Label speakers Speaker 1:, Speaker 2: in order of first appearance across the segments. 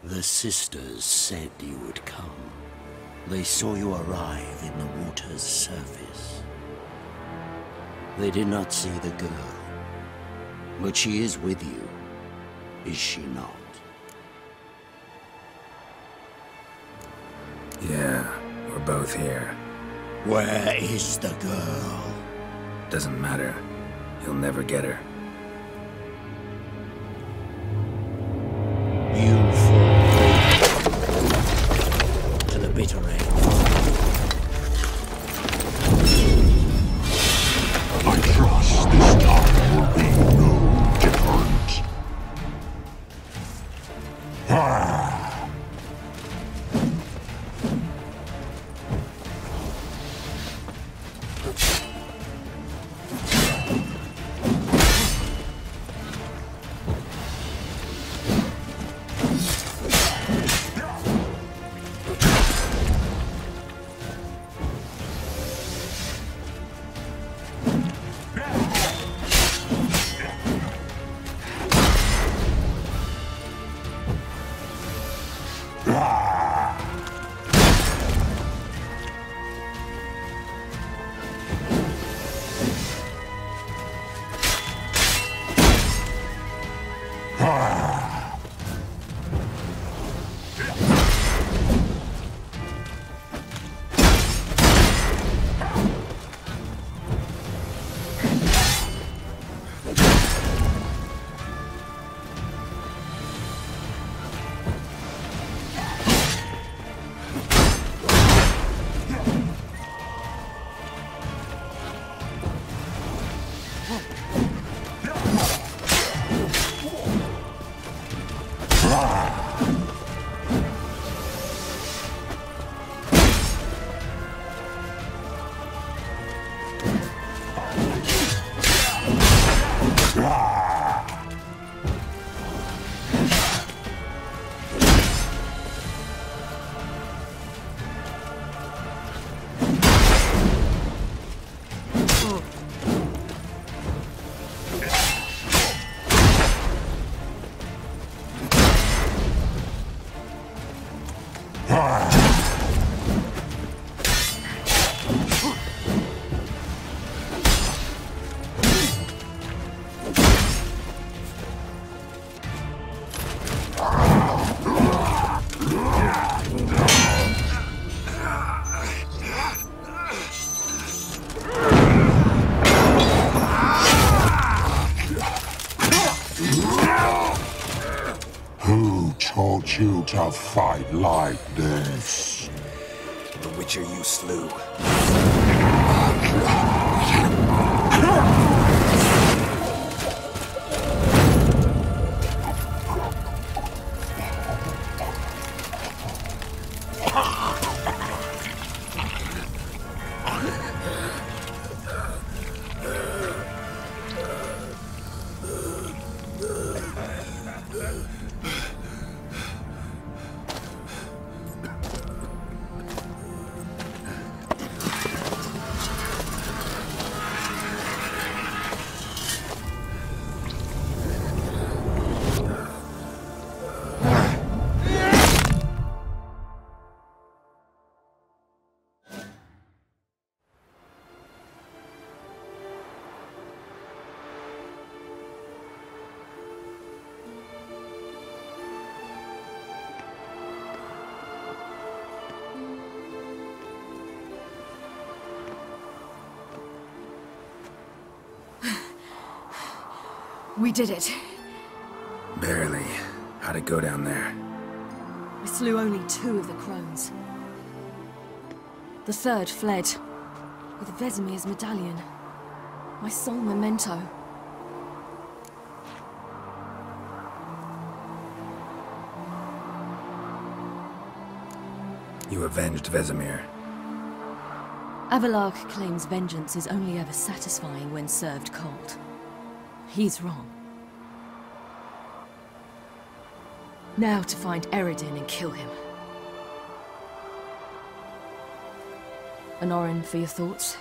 Speaker 1: The sisters said you would come. They saw you arrive in the water's surface. They did not see the girl, but she is with you, is she not?
Speaker 2: Yeah, we're both here.
Speaker 1: Where is the girl?
Speaker 2: Doesn't matter. You'll never get her.
Speaker 1: You fall to the bitter end.
Speaker 3: I trust this time will be no different. Who taught you to fight like this?
Speaker 2: The Witcher you slew.
Speaker 4: We did it.
Speaker 2: Barely. How'd it go down there?
Speaker 4: I slew only 2 of the crones. The third fled, with Vesemir's medallion. My sole memento.
Speaker 2: You avenged Vesemir.
Speaker 4: Avalark claims vengeance is only ever satisfying when served cold. He's wrong. Now to find Eredin and kill him. An Orin for your thoughts?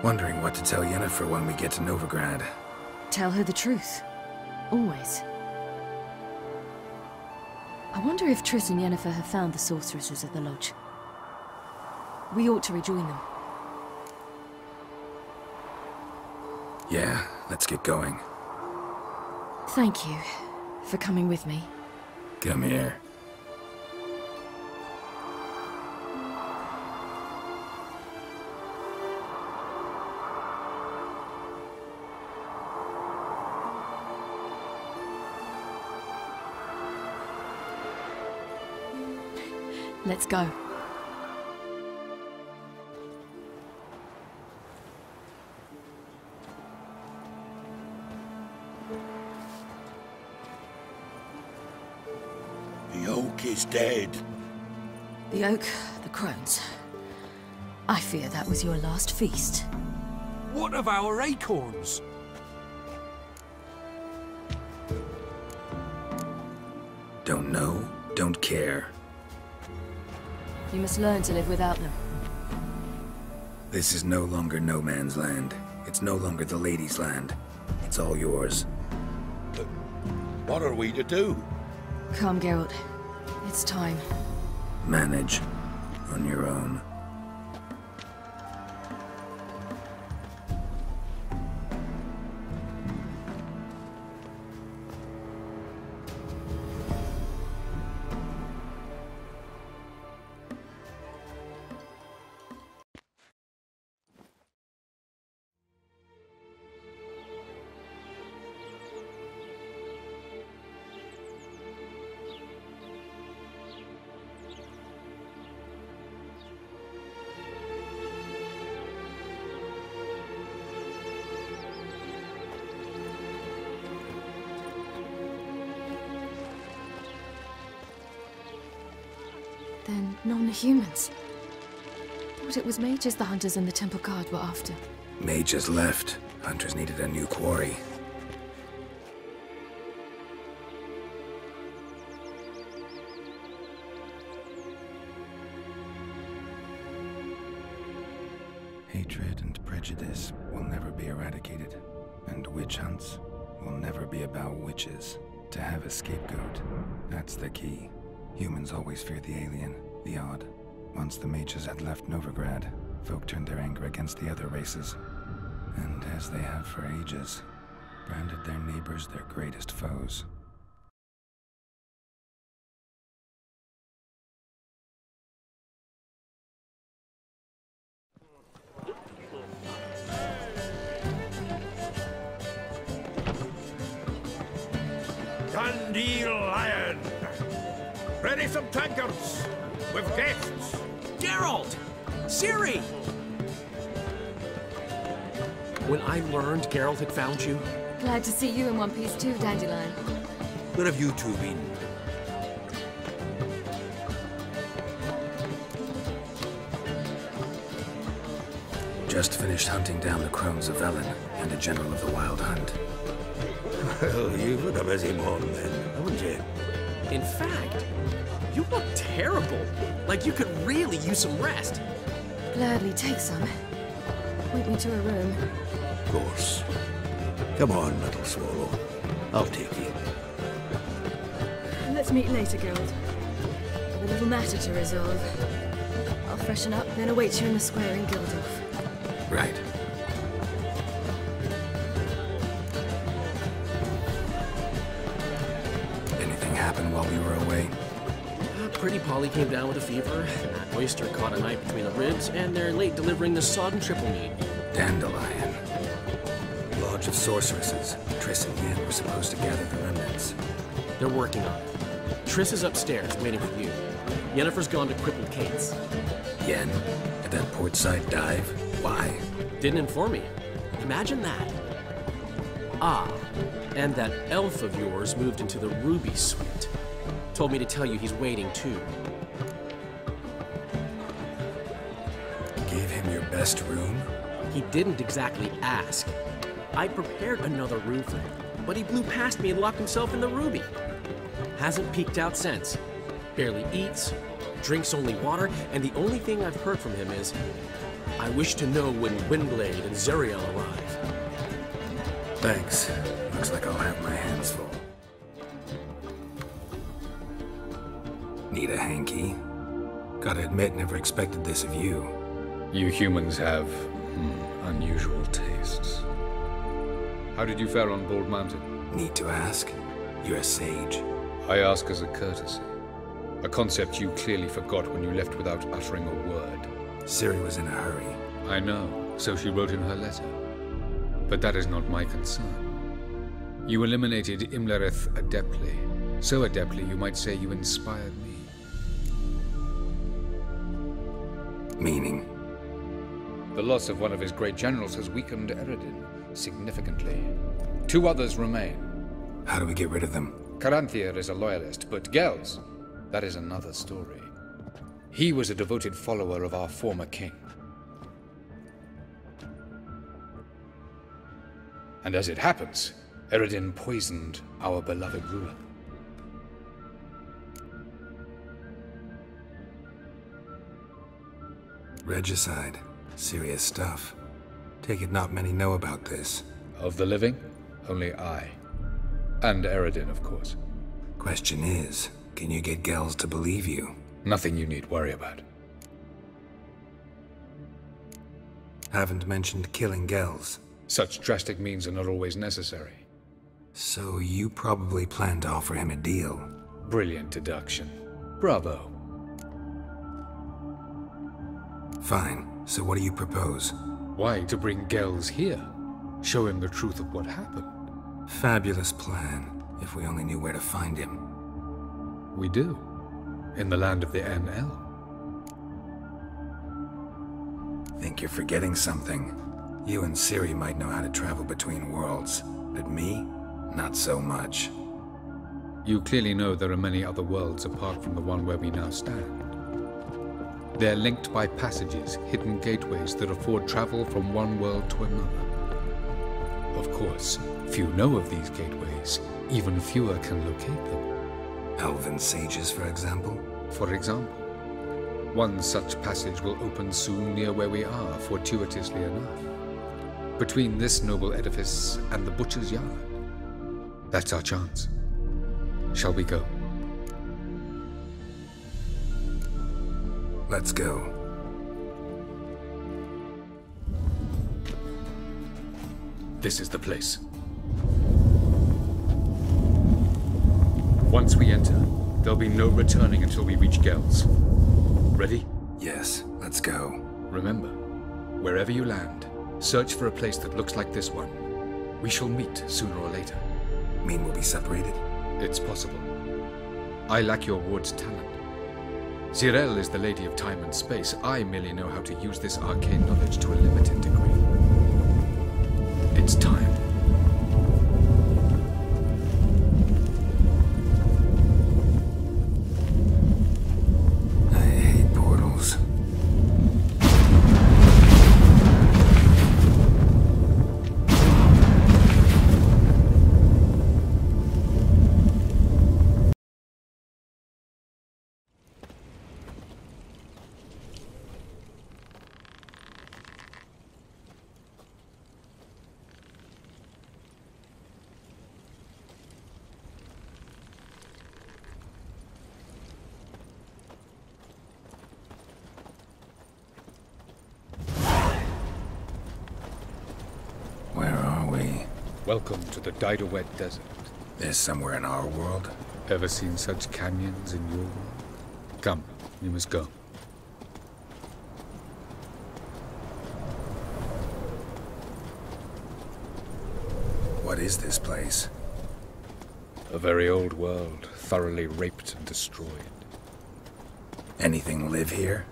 Speaker 2: Wondering what to tell Yennefer when we get to Novigrad.
Speaker 4: Tell her the truth. Always. I wonder if Triss and Yennefer have found the sorceresses at the lodge. We ought to rejoin them.
Speaker 2: Yeah, let's get going.
Speaker 4: Thank you for coming with me.
Speaker 2: Come here.
Speaker 4: Let's go.
Speaker 1: The oak is dead.
Speaker 4: The oak, the crones. I fear that was your last feast.
Speaker 5: What of our acorns?
Speaker 2: Don't know, don't care.
Speaker 4: You must learn to live without them.
Speaker 2: This is no longer no man's land. It's no longer the lady's land. It's all yours.
Speaker 1: What are we to do?
Speaker 4: Come, Geralt. It's time.
Speaker 2: Manage. On your own.
Speaker 4: Then non-humans. Thought it was mages the hunters and the temple guard were after.
Speaker 2: Mages left. Hunters needed a new quarry. Hatred and prejudice will never be eradicated. And witch hunts will never be about witches. To have a scapegoat, that's the key. Humans always fear the alien, the odd. Once the mages had left Novigrad, folk turned their anger against the other races. And as they have for ages, branded their neighbors their greatest foes.
Speaker 6: Dandelion! Ready some tankards! With guests!
Speaker 5: Geralt! Ciri! When I learned Geralt had found you,
Speaker 4: Glad to see you in one piece too, Dandelion.
Speaker 6: Where have you two been?
Speaker 2: Just finished hunting down the crones of Velen and a general of the Wild Hunt.
Speaker 6: Well, you've been a busy mon then, haven't you?
Speaker 5: in fact, you look terrible. Like you could really use some rest.
Speaker 4: Gladly take some. Point me to a room.
Speaker 6: Of course. Come on, little swallow. I'll take you.
Speaker 4: Let's meet later, Geralt. A little matter to resolve. I'll freshen up, then await you in the square in Gildorf.
Speaker 2: Right. Anything happen while we were away?
Speaker 5: Pretty Polly came down with a fever. That oyster caught a knife between the ribs, and they're late delivering the sodden triple meat.
Speaker 2: Dandelion. Lodge of Sorceresses. Triss and Yen were supposed to gather the remnants.
Speaker 5: They're working on it. Triss is upstairs, waiting for you. Yennefer's gone to crippled Kate's.
Speaker 2: Yen? At that portside dive? Why?
Speaker 5: Didn't inform me. Imagine that. Ah, and that elf of yours moved into the Ruby Suite. Told me to tell you he's waiting too.
Speaker 2: Gave him your best room?
Speaker 5: He didn't exactly ask. I prepared another room for him, but he blew past me and locked himself in the Ruby. Hasn't peeked out since. Barely eats, drinks only water, and the only thing I've heard from him is, I wish to know when Windblade and Zeriel arrive.
Speaker 2: Thanks. Looks like I'll have my hands full. Need a hanky? Gotta admit, never expected this of you.
Speaker 7: You humans have unusual tastes. How did you fare on Bald Mountain?
Speaker 2: Need to ask? You're a sage.
Speaker 7: I ask as a courtesy. A concept you clearly forgot when you left without uttering a word.
Speaker 2: Ciri was in a hurry.
Speaker 7: I know, so she wrote in her letter. But that is not my concern. You eliminated Imlerith adeptly. So adeptly you might say you inspired me.
Speaker 2: Meaning?
Speaker 7: The loss of one of his great generals has weakened Eredin significantly. 2 others remain.
Speaker 2: How do we get rid of them?
Speaker 7: Caranthier is a loyalist, but Gels, that is another story. He was a devoted follower of our former king. And as it happens, Eredin poisoned our beloved ruler.
Speaker 2: Regicide. Serious stuff. Take it not many know about this.
Speaker 7: Of the living, only I. And Eredin, of course.
Speaker 2: Question is, can you get Gels to believe you?
Speaker 7: Nothing you need worry about.
Speaker 2: Haven't mentioned killing Gels.
Speaker 7: Such drastic means are not always necessary.
Speaker 2: So you probably plan to offer him a deal.
Speaker 7: Brilliant deduction. Bravo.
Speaker 2: Fine. So what do you propose?
Speaker 7: Why, to bring Gels here. Show him the truth of what happened.
Speaker 2: Fabulous plan, if we only knew where to find him.
Speaker 7: We do. In the land of the NL.
Speaker 2: Think you're forgetting something. You and Ciri might know how to travel between worlds, but me? Not so much.
Speaker 7: You clearly know there are many other worlds apart from the one where we now stand. They're linked by passages, hidden gateways that afford travel from one world to another. Of course, few know of these gateways. Even fewer can locate them.
Speaker 2: Elven sages, for example?
Speaker 7: For example. One such passage will open soon near where we are, fortuitously enough. Between this noble edifice and the butcher's yard. That's our chance. Shall we go?
Speaker 2: Let's go.
Speaker 7: This is the place. Once we enter, there'll be no returning until we reach Gels. Ready?
Speaker 2: Yes, let's go.
Speaker 7: Remember, wherever you land, search for a place that looks like this one. We shall meet sooner or later.
Speaker 2: Mean we'll be separated?
Speaker 7: It's possible. I lack your ward's talent. Zeriel is the lady of time and space. I merely know how to use this arcane knowledge to a limited degree. It's time.
Speaker 2: I hate portals.
Speaker 7: Welcome to the Didowet Desert.
Speaker 2: This somewhere in our world?
Speaker 7: Ever seen such canyons in your world? Come, we must go.
Speaker 2: What is this place?
Speaker 7: A very old world, thoroughly raped and destroyed.
Speaker 2: Anything live here?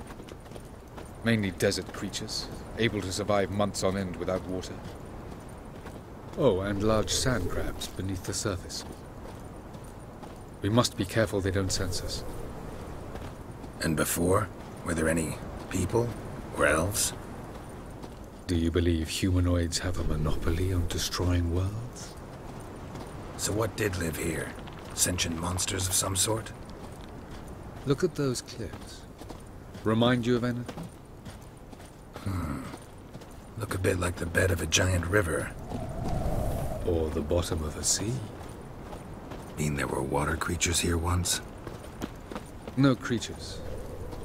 Speaker 7: Mainly desert creatures, able to survive months on end without water. Oh, and large sand crabs beneath the surface. We must be careful they don't sense us.
Speaker 2: And before? Were there any people? Or elves?
Speaker 7: Do you believe humanoids have a monopoly on destroying worlds?
Speaker 2: So what did live here? Sentient monsters of some sort?
Speaker 7: Look at those cliffs. Remind you of anything?
Speaker 2: Look a bit like the bed of a giant river.
Speaker 7: Or the bottom of a sea?
Speaker 2: Mean there were water creatures here once?
Speaker 7: No creatures.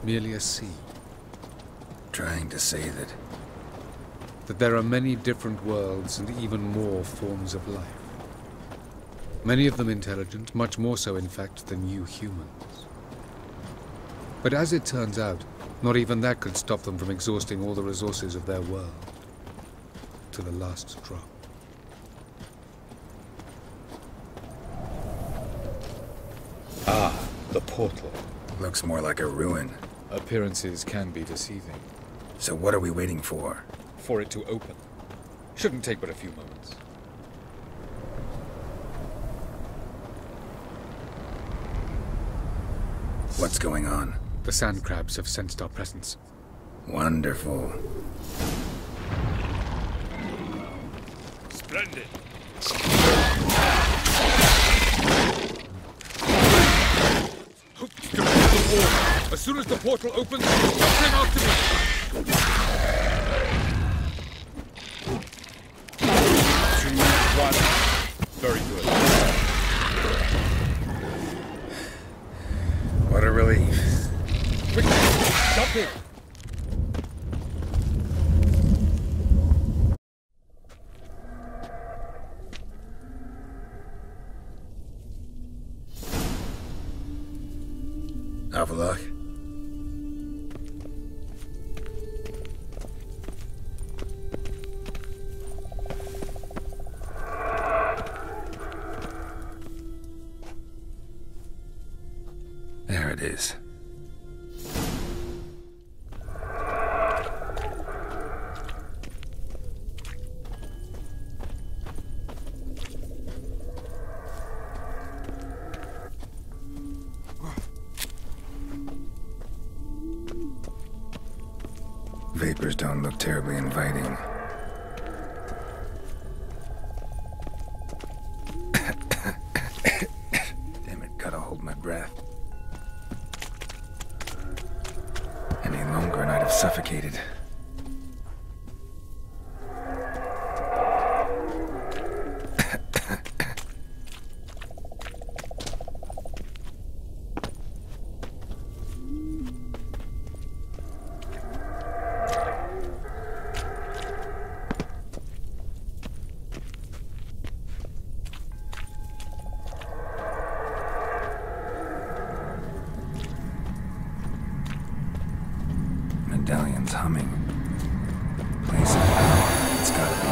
Speaker 7: Merely a sea.
Speaker 2: Trying to say
Speaker 7: That there are many different worlds and even more forms of life. Many of them intelligent, much more so in fact than you humans. But as it turns out, not even that could stop them from exhausting all the resources of their world. To the last drop. Ah, the portal.
Speaker 2: looks more like a ruin.
Speaker 7: Appearances can be deceiving.
Speaker 2: So what are we waiting for?
Speaker 7: For it to open. Shouldn't take but a few moments.
Speaker 2: What's going on?
Speaker 7: The sand crabs have sensed our presence.
Speaker 2: Wonderful.
Speaker 3: Splendid.
Speaker 7: As soon as the portal opens, jump in after me!
Speaker 3: 2, 1. Very good.
Speaker 2: What a relief.
Speaker 7: Quickly, jump in!
Speaker 2: Have a look. There it is. Vapors don't look terribly inviting. Damn it, gotta hold my breath. Any longer and I'd have suffocated. Medallion's humming. Place of power. It's gotta be.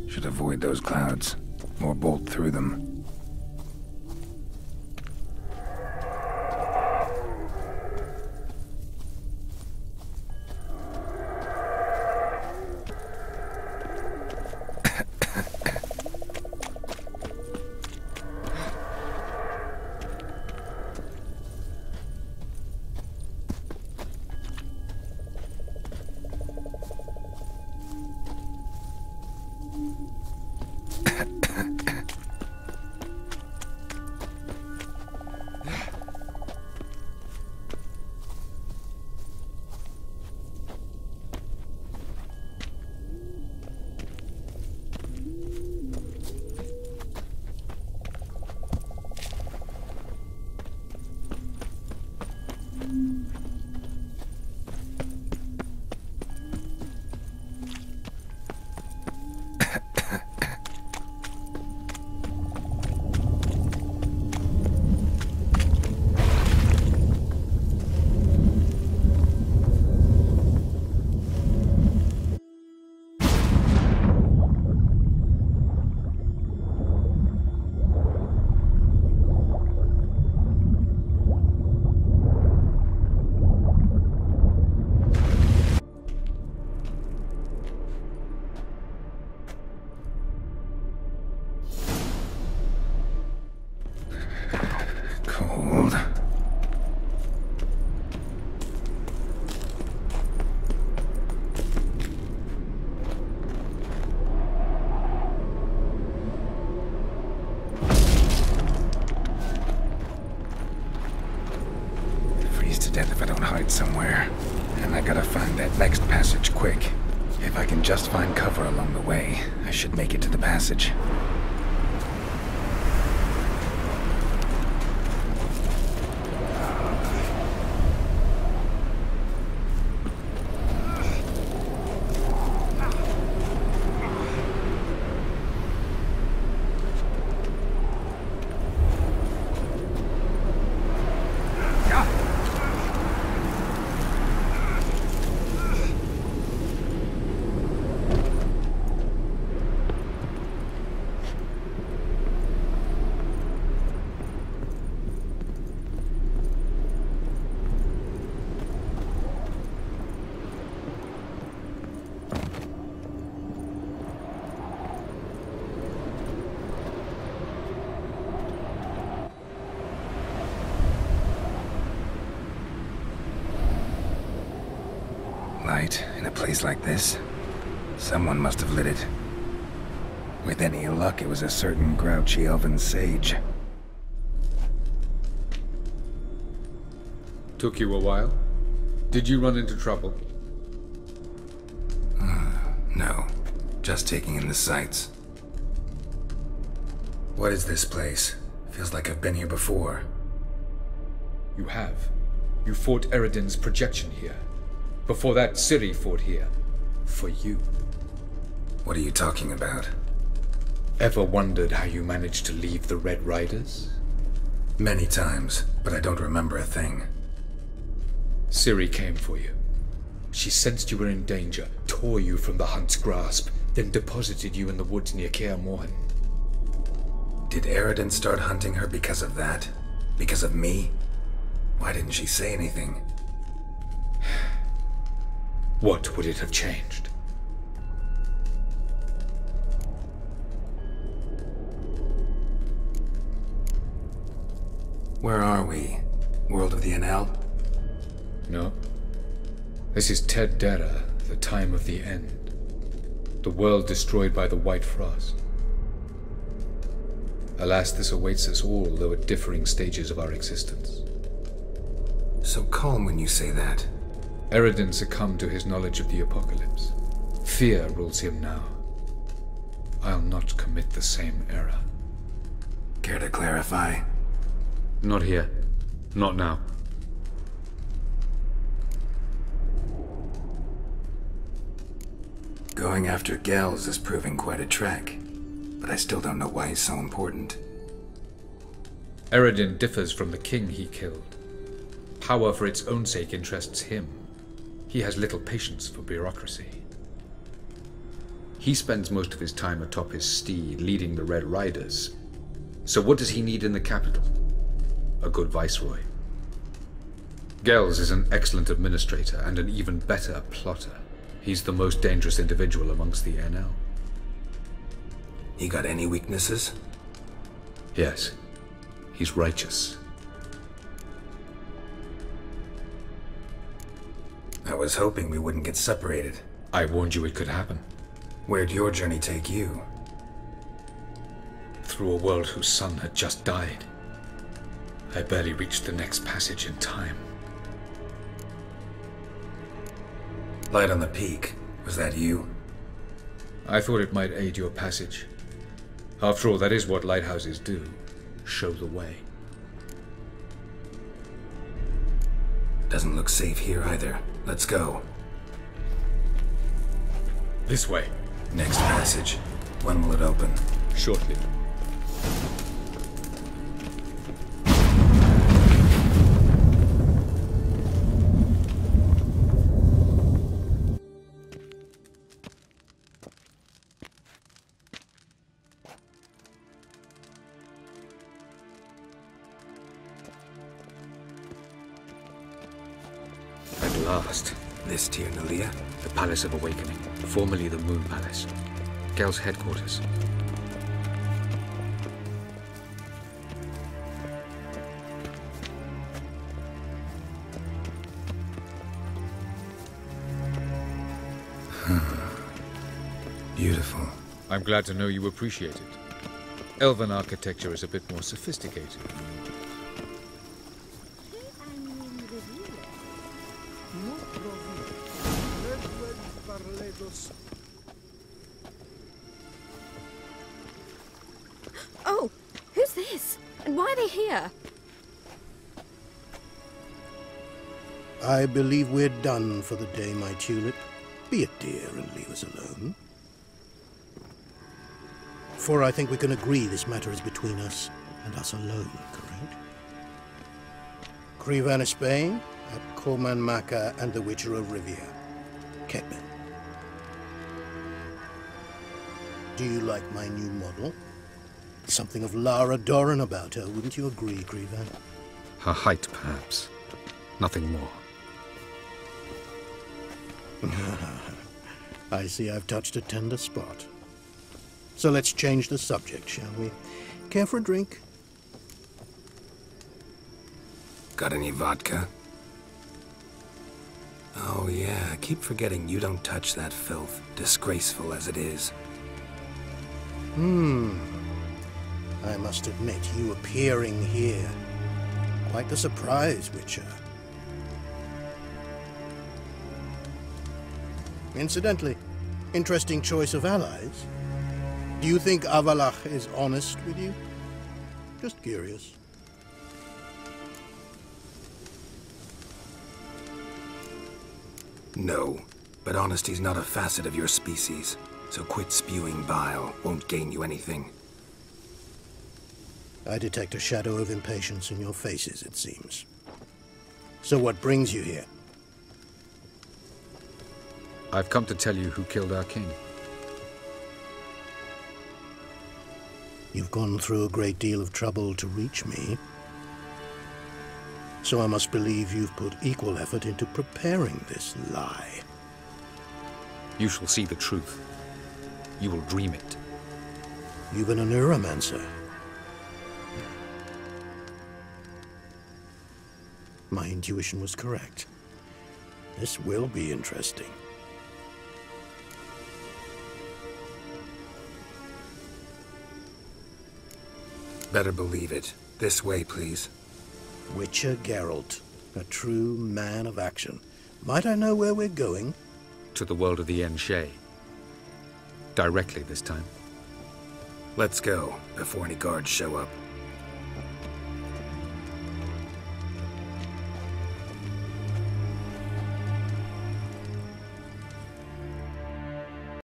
Speaker 2: Should avoid those clouds, or bolt through them. don't hide somewhere. And I gotta find that next passage quick. If I can just find cover along the way, I should make it to the passage. Light in a place like this? Someone must have lit it. With any luck, it was a certain grouchy elven sage.
Speaker 7: Took you a while? Did you run into trouble?
Speaker 2: No. Just taking in the sights. What is this place? Feels like I've been here before.
Speaker 7: You have. You fought Eredin's projection here. Before that, Ciri fought here. For you.
Speaker 2: What are you talking about?
Speaker 7: Ever wondered how you managed to leave the Red Riders?
Speaker 2: Many times, but I don't remember a thing.
Speaker 7: Ciri came for you. She sensed you were in danger, tore you from the Hunt's grasp, then deposited you in the woods near Kaer Morhen.
Speaker 2: Did Eredin start hunting her because of that? Because of me? Why didn't she say anything?
Speaker 7: What would it have changed?
Speaker 2: Where are we? World of the NL?
Speaker 7: No. This is Ted Dera, the time of the end. The world destroyed by the White Frost. Alas, this awaits us all, though at differing stages of our existence.
Speaker 2: So calm when you say that.
Speaker 7: Eredin succumbed to his knowledge of the apocalypse. Fear rules him now. I'll not commit the same error.
Speaker 2: Care to clarify?
Speaker 7: Not here. Not now.
Speaker 2: Going after Gels is proving quite a trek, but I still don't know why he's so important.
Speaker 7: Eredin differs from the king he killed. Power for its own sake interests him. He has little patience for bureaucracy. He spends most of his time atop his steed, leading the Red Riders. So what does he need in the capital? A good viceroy. Gels is an excellent administrator and an even better plotter. He's the most dangerous individual amongst the NL.
Speaker 2: He got any weaknesses?
Speaker 7: Yes. He's righteous.
Speaker 2: I was hoping we wouldn't get separated.
Speaker 7: I warned you it could happen.
Speaker 2: Where'd your journey take you?
Speaker 7: Through a world whose son had just died. I barely reached the next passage in time.
Speaker 2: Light on the peak. Was that you?
Speaker 7: I thought it might aid your passage. After all, that is what lighthouses do. Show the way.
Speaker 2: Doesn't look safe here either. Let's go.
Speaker 7: This way.
Speaker 2: Next passage. When will it open?
Speaker 7: Shortly. At last.
Speaker 2: This Tyr Nalia?
Speaker 7: The Palace of Awakening, formerly the Moon Palace. Gel's headquarters.
Speaker 2: Beautiful.
Speaker 7: I'm glad to know you appreciate it. Elven architecture is a bit more sophisticated.
Speaker 4: Oh, who's this? And why are they here?
Speaker 6: I believe we're done for the day, my tulip. Be a dear and leave us alone. For I think we can agree this matter is between us and us alone, correct? Krivan Spain, at Corman Maka and the Witcher of Rivia. Ketman. Do you like my new model? Something of Lara Doran about her, wouldn't you agree, Krivan?
Speaker 7: Her height, perhaps. Nothing more.
Speaker 6: I see I've touched a tender spot. So let's change the subject, shall we? Care for a drink?
Speaker 2: Got any vodka? Oh yeah, I keep forgetting you don't touch that filth, disgraceful as it is.
Speaker 6: I must admit, you appearing here, quite the surprise, Witcher. Incidentally, interesting choice of allies. Do you think Avalach is honest with you? Just curious.
Speaker 2: No, but honesty's not a facet of your species, so quit spewing bile, won't gain you anything.
Speaker 6: I detect a shadow of impatience in your faces, it seems. So what brings you here?
Speaker 7: I've come to tell you who killed our king.
Speaker 6: You've gone through a great deal of trouble to reach me. So I must believe you've put equal effort into preparing this lie.
Speaker 7: You shall see the truth. You will dream it.
Speaker 6: You've been a neuromancer. My intuition was correct. This will be interesting.
Speaker 2: Better believe it. This way, please.
Speaker 6: Witcher Geralt, a true man of action. Might I know where we're going?
Speaker 7: To the world of the Enshe. Directly this time.
Speaker 2: Let's go, before any guards show up.